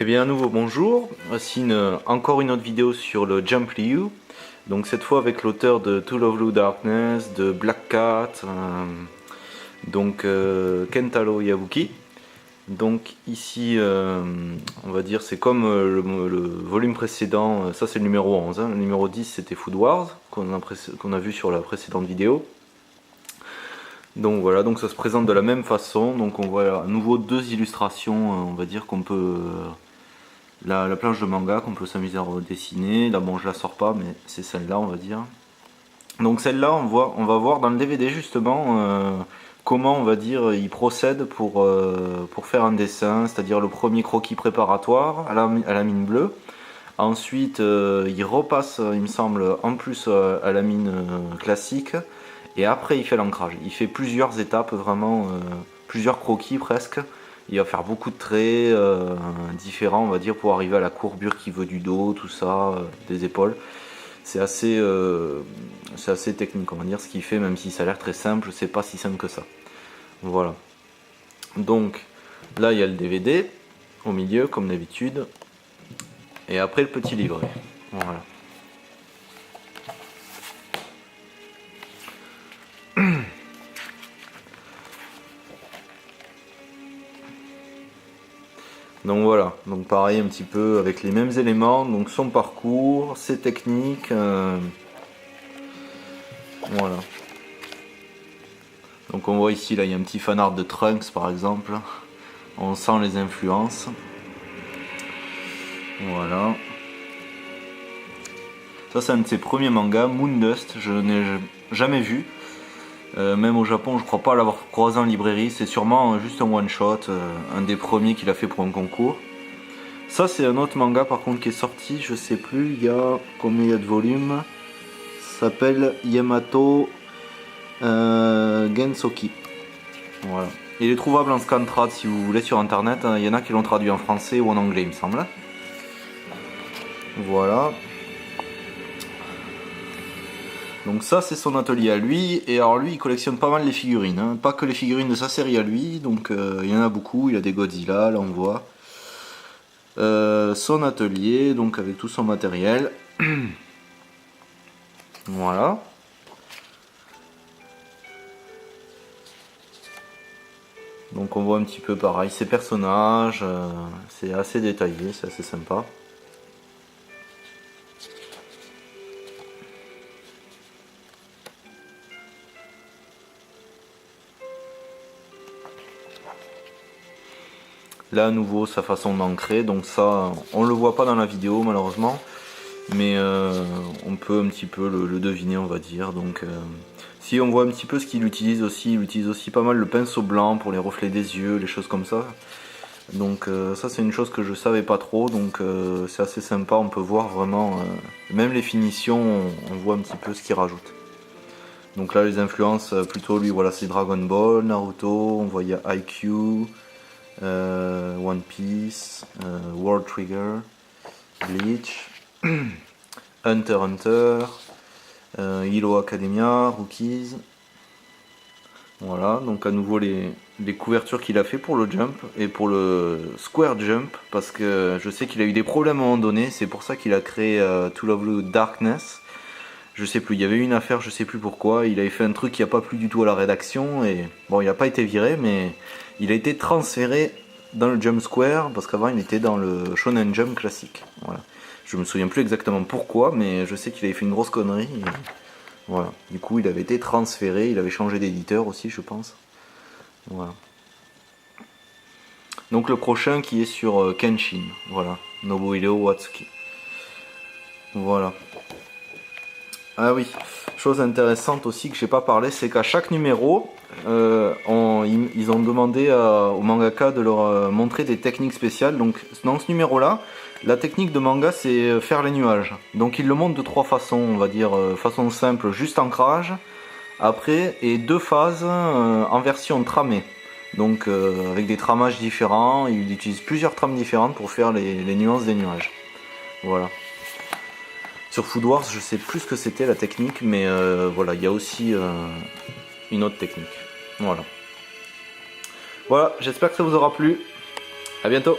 Eh bien à nouveau bonjour, voici encore une autre vidéo sur le Jump Liu. Donc cette fois avec l'auteur de To Love Blue Darkness, de Black Cat, Kentaro Yabuki. Donc ici on va dire c'est comme le volume précédent, ça c'est le numéro 11, hein. Le numéro 10 c'était Food Wars qu'on a vu sur la précédente vidéo. Donc voilà, donc ça se présente de la même façon, donc on voit à nouveau deux illustrations, on va dire qu'on peut... La planche de manga qu'on peut s'amuser à redessiner. Là bon je la sors pas mais c'est celle-là on va dire. Donc celle-là on va voir dans le DVD justement comment on va dire il procède pour faire un dessin, c'est-à-dire le premier croquis préparatoire à la mine bleue. Ensuite il repasse il me semble en plus à la mine classique et après il fait l'ancrage. Il fait plusieurs étapes vraiment, plusieurs croquis presque. Il va faire beaucoup de traits différents, on va dire, pour arriver à la courbure qu'il veut du dos, tout ça, des épaules. C'est assez technique, on va dire, ce qu'il fait, même si ça a l'air très simple, c'est pas si simple que ça. Voilà. Donc, là, il y a le DVD, au milieu, comme d'habitude. Et après, le petit livret. Voilà. Donc voilà, donc pareil un petit peu avec les mêmes éléments, donc son parcours, ses techniques, voilà. Donc on voit ici, là il y a un petit fanart de Trunks par exemple, on sent les influences, voilà. Ça c'est un de ses premiers mangas, Moondust, je n'ai jamais vu, même au Japon je crois pas l'avoir croisé en librairie, c'est sûrement juste un one shot, un des premiers qu'il a fait pour un concours. Ça c'est un autre manga par contre qui est sorti, je sais plus, il y a combien il y a de volumes. Ça s'appelle Yamato Gensoki. Voilà. Il est trouvable en scantrad si vous voulez sur internet, il y en a qui l'ont traduit en français ou en anglais il me semble. Voilà. Donc ça c'est son atelier à lui, et alors lui il collectionne pas mal les figurines, hein. Pas que les figurines de sa série à lui, donc il y en a beaucoup, il a des Godzilla, là on voit. Son atelier, donc avec tout son matériel. Voilà. Donc on voit un petit peu pareil ses personnages, c'est assez détaillé, c'est assez sympa. Là à nouveau sa façon d'ancrer, donc ça on le voit pas dans la vidéo malheureusement, mais on peut un petit peu le deviner on va dire. Donc si on voit un petit peu ce qu'il utilise aussi, il utilise aussi pas mal le pinceau blanc pour les reflets des yeux, les choses comme ça. Donc ça c'est une chose que je savais pas trop, donc c'est assez sympa, on peut voir vraiment, même les finitions, on voit un petit peu ce qu'il rajoute. Donc là les influences, plutôt lui voilà c'est Dragon Ball, Naruto, on voit il y a IQ, One Piece, World Trigger, Bleach, Hunter x Hunter, Hero Academia, Rookies. Voilà, donc à nouveau les couvertures qu'il a fait pour le Jump et pour le Square Jump, parce que je sais qu'il a eu des problèmes à un moment donné, c'est pour ça qu'il a créé To Love Blue Darkness. Je sais plus, il y avait une affaire, je sais plus pourquoi, il avait fait un truc qui n'a pas plu du tout à la rédaction, et bon il n'a pas été viré, mais il a été transféré dans le Jump Square, parce qu'avant il était dans le Shonen Jump classique. Voilà. Je me souviens plus exactement pourquoi, mais je sais qu'il avait fait une grosse connerie. Et voilà. Du coup, il avait été transféré, il avait changé d'éditeur aussi, je pense. Voilà. Donc le prochain qui est sur Kenshin, voilà, Nobuhiro Watsuki. Voilà. Ah oui, chose intéressante aussi que j'ai pas parlé, c'est qu'à chaque numéro, ils ont demandé au mangaka de leur montrer des techniques spéciales. Donc dans ce numéro-là, la technique de manga c'est faire les nuages. Donc ils le montrent de trois façons, on va dire façon simple, juste ancrage, après, et deux phases en version tramée. Donc avec des tramages différents, il utilise plusieurs trames différentes pour faire les nuances des nuages. Voilà. Sur Food Wars, je sais plus ce que c'était la technique, mais voilà, il y a aussi une autre technique. Voilà. Voilà, j'espère que ça vous aura plu. À bientôt.